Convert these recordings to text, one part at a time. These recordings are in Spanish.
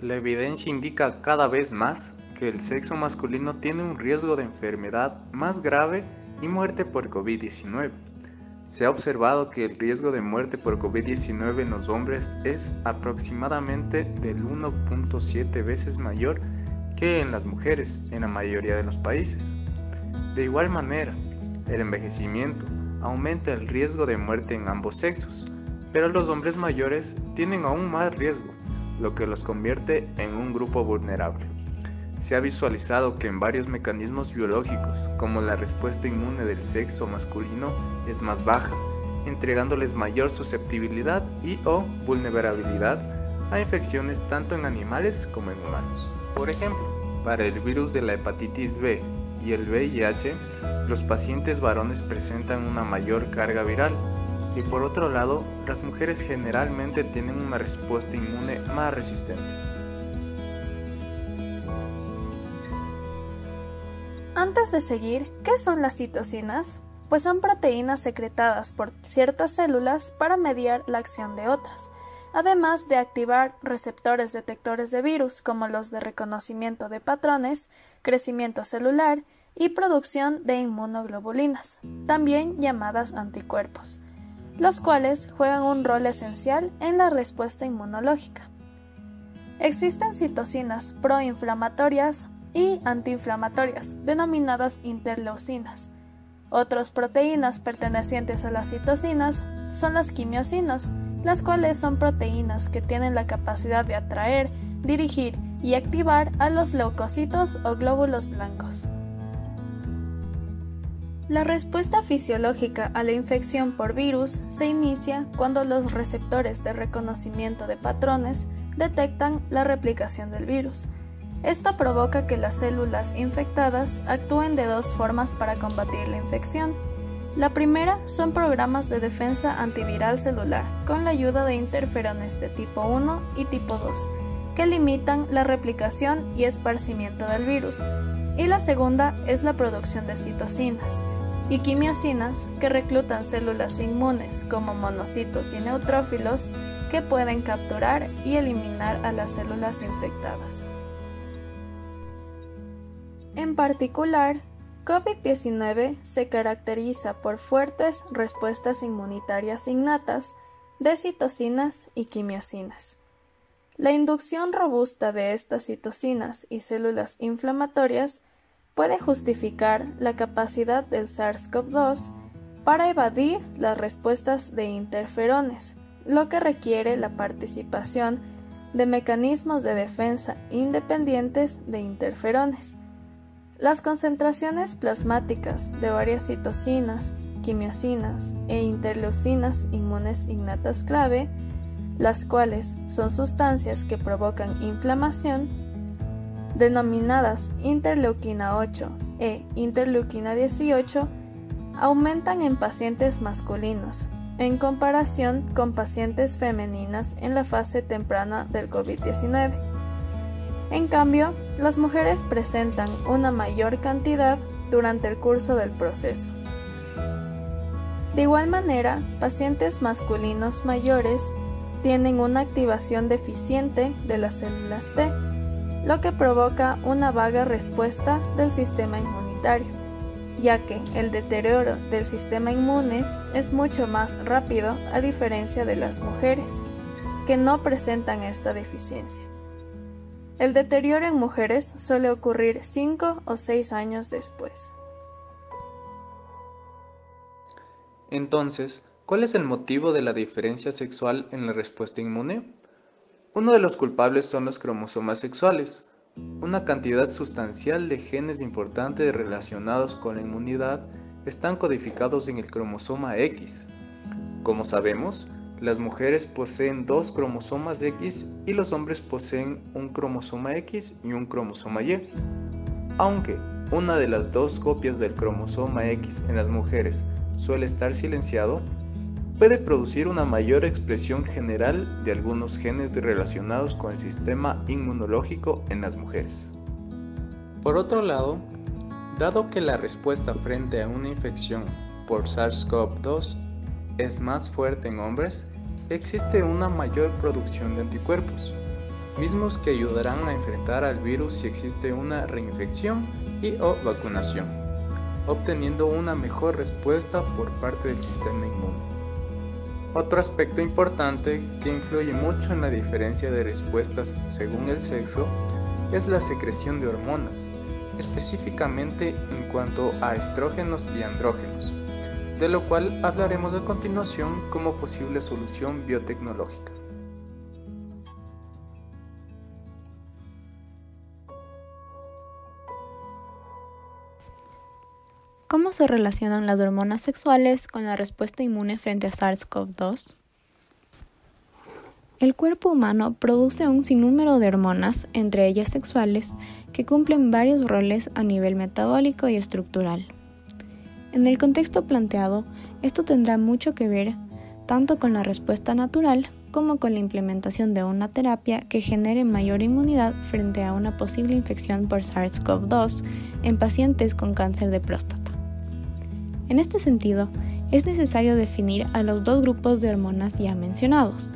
La evidencia indica cada vez más que el sexo masculino tiene un riesgo de enfermedad más grave y muerte por COVID-19. Se ha observado que el riesgo de muerte por COVID-19 en los hombres es aproximadamente del 1.7 veces mayor que en las mujeres en la mayoría de los países. De igual manera, el envejecimiento aumenta el riesgo de muerte en ambos sexos, pero los hombres mayores tienen aún más riesgo, lo que los convierte en un grupo vulnerable. Se ha visualizado que en varios mecanismos biológicos, como la respuesta inmune del sexo masculino, es más baja, entregándoles mayor susceptibilidad y/o vulnerabilidad a infecciones tanto en animales como en humanos. Por ejemplo, para el virus de la hepatitis B y el VIH, los pacientes varones presentan una mayor carga viral, y por otro lado, las mujeres generalmente tienen una respuesta inmune más resistente. Antes de seguir, ¿qué son las citocinas? Pues son proteínas secretadas por ciertas células para mediar la acción de otras, además de activar receptores detectores de virus como los de reconocimiento de patrones, crecimiento celular y producción de inmunoglobulinas, también llamadas anticuerpos, los cuales juegan un rol esencial en la respuesta inmunológica. Existen citocinas proinflamatorias y antiinflamatorias, denominadas interleucinas. Otras proteínas pertenecientes a las citocinas son las quimiosinas, las cuales son proteínas que tienen la capacidad de atraer, dirigir y activar a los leucocitos o glóbulos blancos. La respuesta fisiológica a la infección por virus se inicia cuando los receptores de reconocimiento de patrones detectan la replicación del virus. Esto provoca que las células infectadas actúen de dos formas para combatir la infección. La primera son programas de defensa antiviral celular con la ayuda de interferones de tipo 1 y tipo 2, que limitan la replicación y esparcimiento del virus. Y la segunda es la producción de citocinas y quimiosinas que reclutan células inmunes como monocitos y neutrófilos que pueden capturar y eliminar a las células infectadas. En particular, COVID-19 se caracteriza por fuertes respuestas inmunitarias innatas de citocinas y quimiosinas. La inducción robusta de estas citocinas y células inflamatorias puede justificar la capacidad del SARS-CoV-2 para evadir las respuestas de interferones, lo que requiere la participación de mecanismos de defensa independientes de interferones. Las concentraciones plasmáticas de varias citocinas, quimiosinas e interleucinas inmunes innatas clave, las cuales son sustancias que provocan inflamación, denominadas interleuquina 8 e interleuquina 18, aumentan en pacientes masculinos, en comparación con pacientes femeninas en la fase temprana del COVID-19. En cambio, las mujeres presentan una mayor cantidad durante el curso del proceso. De igual manera, pacientes masculinos mayores tienen una activación deficiente de las células T, lo que provoca una vaga respuesta del sistema inmunitario, ya que el deterioro del sistema inmune es mucho más rápido a diferencia de las mujeres, que no presentan esta deficiencia. El deterioro en mujeres suele ocurrir 5 o 6 años después. Entonces, ¿cuál es el motivo de la diferencia sexual en la respuesta inmune? Uno de los culpables son los cromosomas sexuales. Una cantidad sustancial de genes importantes relacionados con la inmunidad están codificados en el cromosoma X. Como sabemos, las mujeres poseen 2 cromosomas X y los hombres poseen un cromosoma X y un cromosoma Y. Aunque una de las 2 copias del cromosoma X en las mujeres suele estar silenciado, puede producir una mayor expresión general de algunos genes relacionados con el sistema inmunológico en las mujeres. Por otro lado, dado que la respuesta frente a una infección por SARS-CoV-2 es más fuerte en hombres, existe una mayor producción de anticuerpos. mismos que ayudarán a enfrentar al virus si existe una reinfección o vacunación, obteniendo una mejor respuesta por parte del sistema inmune. Otro aspecto importante que influye mucho en la diferencia de respuestas según el sexo es la secreción de hormonas, específicamente en cuanto a estrógenos y andrógenos, de lo cual hablaremos a continuación como posible solución biotecnológica. ¿Cómo se relacionan las hormonas sexuales con la respuesta inmune frente a SARS-CoV-2? El cuerpo humano produce un sinnúmero de hormonas, entre ellas sexuales, que cumplen varios roles a nivel metabólico y estructural. En el contexto planteado, esto tendrá mucho que ver tanto con la respuesta natural como con la implementación de una terapia que genere mayor inmunidad frente a una posible infección por SARS-CoV-2 en pacientes con cáncer de próstata. En este sentido, es necesario definir a los dos grupos de hormonas ya mencionados,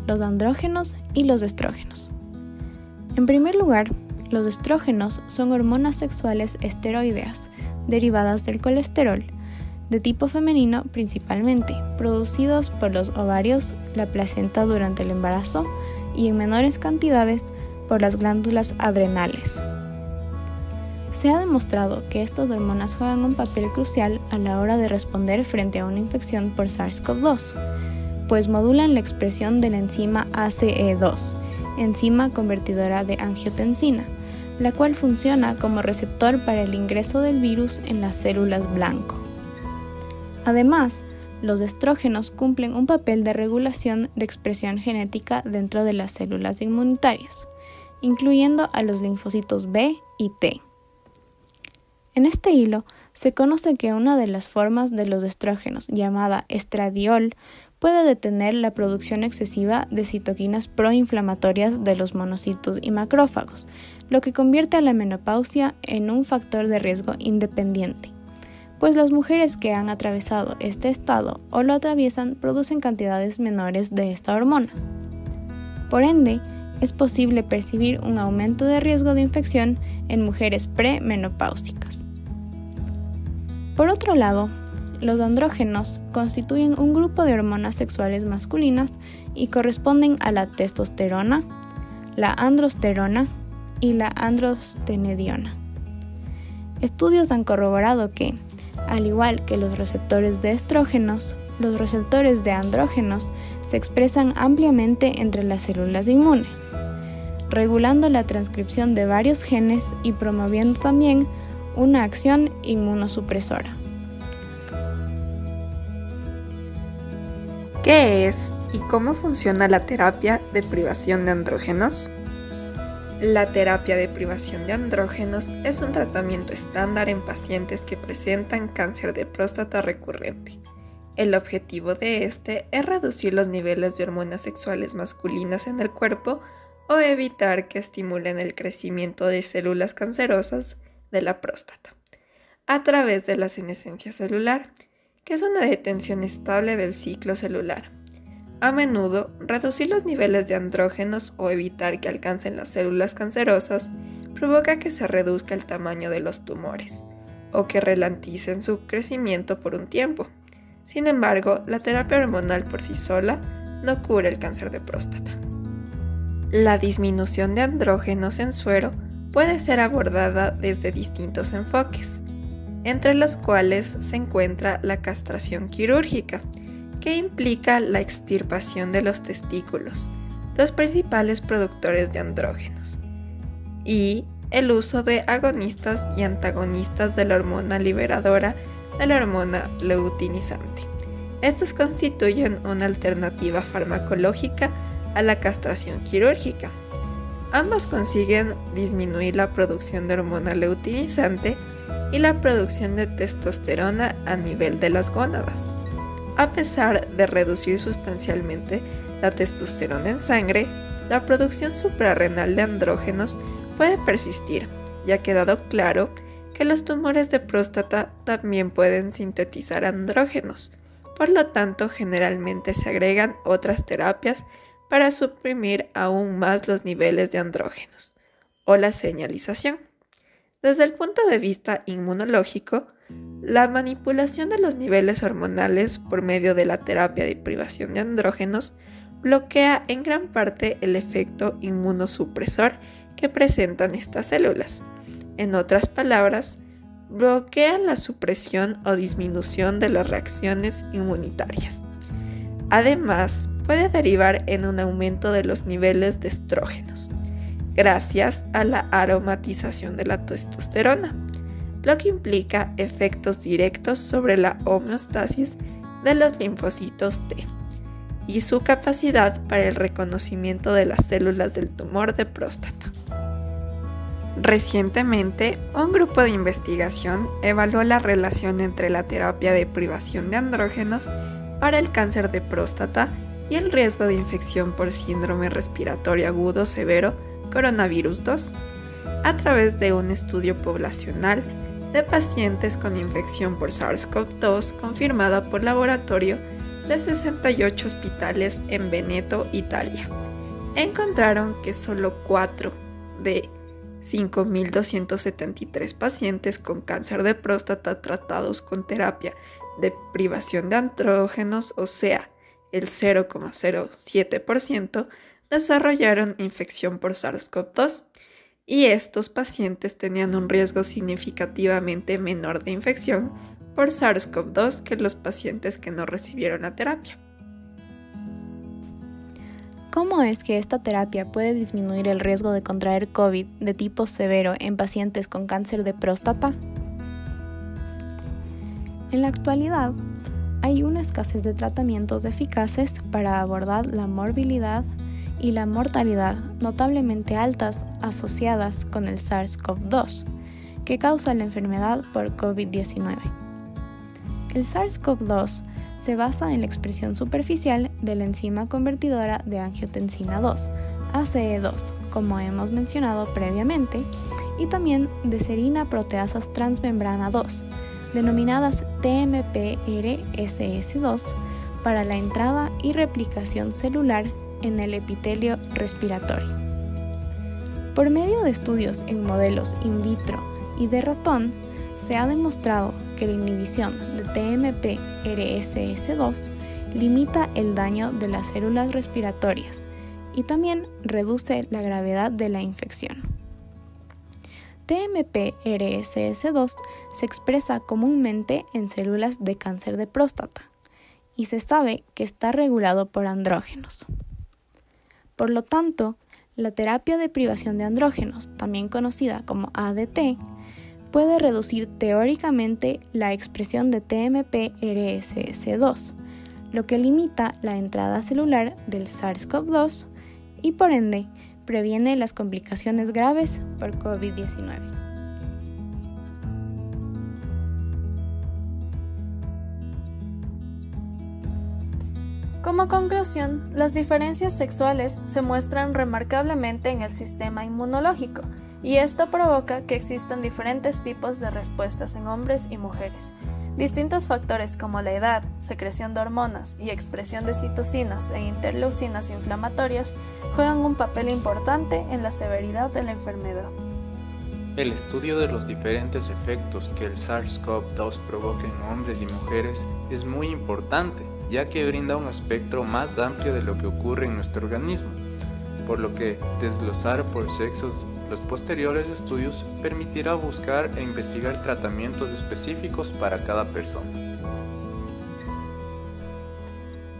los andrógenos y los estrógenos. En primer lugar, los estrógenos son hormonas sexuales esteroideas, derivadas del colesterol, de tipo femenino principalmente, producidos por los ovarios, la placenta durante el embarazo y en menores cantidades por las glándulas adrenales. Se ha demostrado que estas hormonas juegan un papel crucial a la hora de responder frente a una infección por SARS-CoV-2, pues modulan la expresión de la enzima ACE2, enzima convertidora de angiotensina, la cual funciona como receptor para el ingreso del virus en las células blanco. Además, los estrógenos cumplen un papel de regulación de expresión genética dentro de las células inmunitarias, incluyendo a los linfocitos B y T. En este hilo, se conoce que una de las formas de los estrógenos, llamada estradiol, puede detener la producción excesiva de citoquinas proinflamatorias de los monocitos y macrófagos, lo que convierte a la menopausia en un factor de riesgo independiente, pues las mujeres que han atravesado este estado o lo atraviesan producen cantidades menores de esta hormona. Por ende, es posible percibir un aumento de riesgo de infección en mujeres premenopáusicas. Por otro lado, los andrógenos constituyen un grupo de hormonas sexuales masculinas y corresponden a la testosterona, la androsterona y la androstenediona. Estudios han corroborado que, al igual que los receptores de estrógenos, los receptores de andrógenos se expresan ampliamente entre las células inmunes, regulando la transcripción de varios genes y promoviendo también una acción inmunosupresora. ¿Qué es y cómo funciona la terapia de privación de andrógenos? La terapia de privación de andrógenos es un tratamiento estándar en pacientes que presentan cáncer de próstata recurrente. El objetivo de este es reducir los niveles de hormonas sexuales masculinas en el cuerpo o evitar que estimulen el crecimiento de células cancerosas de la próstata, a través de la senescencia celular, que es una detención estable del ciclo celular. A menudo, reducir los niveles de andrógenos o evitar que alcancen las células cancerosas provoca que se reduzca el tamaño de los tumores, o que ralenticen su crecimiento por un tiempo. Sin embargo, la terapia hormonal por sí sola no cura el cáncer de próstata. La disminución de andrógenos en suero puede ser abordada desde distintos enfoques, entre los cuales se encuentra la castración quirúrgica, que implica la extirpación de los testículos, los principales productores de andrógenos, y el uso de agonistas y antagonistas de la hormona liberadora de la hormona luteinizante. Estos constituyen una alternativa farmacológica a la castración quirúrgica. Ambos consiguen disminuir la producción de hormona luteinizante y la producción de testosterona a nivel de las gónadas. A pesar de reducir sustancialmente la testosterona en sangre, la producción suprarrenal de andrógenos puede persistir, y ha quedado claro que los tumores de próstata también pueden sintetizar andrógenos. Por lo tanto, generalmente se agregan otras terapias para suprimir aún más los niveles de andrógenos, o la señalización. Desde el punto de vista inmunológico, la manipulación de los niveles hormonales por medio de la terapia de privación de andrógenos bloquea en gran parte el efecto inmunosupresor que presentan estas células. En otras palabras, bloquea la supresión o disminución de las reacciones inmunitarias. Además, puede derivar en un aumento de los niveles de estrógenos, gracias a la aromatización de la testosterona, lo que implica efectos directos sobre la homeostasis de los linfocitos T y su capacidad para el reconocimiento de las células del tumor de próstata. Recientemente, un grupo de investigación evaluó la relación entre la terapia de privación de andrógenos para el cáncer de próstata y el riesgo de infección por síndrome respiratorio agudo severo coronavirus 2 a través de un estudio poblacional de pacientes con infección por SARS-CoV-2 confirmada por laboratorio de 68 hospitales en Veneto, Italia. Encontraron que solo 4 de 5.273 pacientes con cáncer de próstata tratados con terapia de privación de andrógenos, o sea, el 0,07%, desarrollaron infección por SARS-CoV-2, y estos pacientes tenían un riesgo significativamente menor de infección por SARS-CoV-2 que los pacientes que no recibieron la terapia. ¿Cómo es que esta terapia puede disminuir el riesgo de contraer COVID de tipo severo en pacientes con cáncer de próstata? En la actualidad, hay una escasez de tratamientos eficaces para abordar la morbilidad y la mortalidad notablemente altas asociadas con el SARS-CoV-2, que causa la enfermedad por COVID-19. El SARS-CoV-2 se basa en la expresión superficial de la enzima convertidora de angiotensina 2, ACE2, como hemos mencionado previamente, y también de serina proteasas transmembrana 2, denominadas TMPRSS2, para la entrada y replicación celular en el epitelio respiratorio. Por medio de estudios en modelos in vitro y de ratón, se ha demostrado que la inhibición de TMPRSS2 limita el daño de las células respiratorias y también reduce la gravedad de la infección. TMPRSS2 se expresa comúnmente en células de cáncer de próstata y se sabe que está regulado por andrógenos. Por lo tanto, la terapia de privación de andrógenos, también conocida como ADT, puede reducir teóricamente la expresión de TMPRSS2, lo que limita la entrada celular del SARS-CoV-2 y por ende previene las complicaciones graves por COVID-19. Como conclusión, las diferencias sexuales se muestran remarcablemente en el sistema inmunológico, y esto provoca que existan diferentes tipos de respuestas en hombres y mujeres. Distintos factores como la edad, secreción de hormonas y expresión de citocinas e interleucinas inflamatorias juegan un papel importante en la severidad de la enfermedad. El estudio de los diferentes efectos que el SARS-CoV-2 provoca en hombres y mujeres es muy importante, ya que brinda un espectro más amplio de lo que ocurre en nuestro organismo, por lo que desglosar por sexos los posteriores estudios permitirá buscar e investigar tratamientos específicos para cada persona.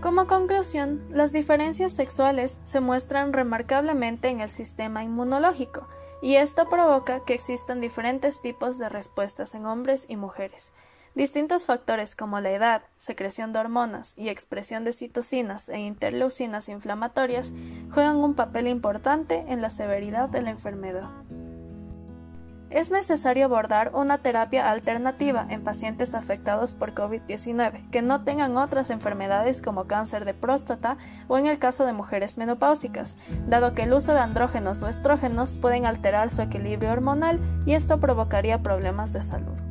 Como conclusión, las diferencias sexuales se muestran remarcablemente en el sistema inmunológico, y esto provoca que existan diferentes tipos de respuestas en hombres y mujeres. Distintos factores como la edad, secreción de hormonas y expresión de citocinas e interleucinas inflamatorias juegan un papel importante en la severidad de la enfermedad. Es necesario abordar una terapia alternativa en pacientes afectados por COVID-19 que no tengan otras enfermedades como cáncer de próstata o en el caso de mujeres menopáusicas, dado que el uso de andrógenos o estrógenos pueden alterar su equilibrio hormonal y esto provocaría problemas de salud.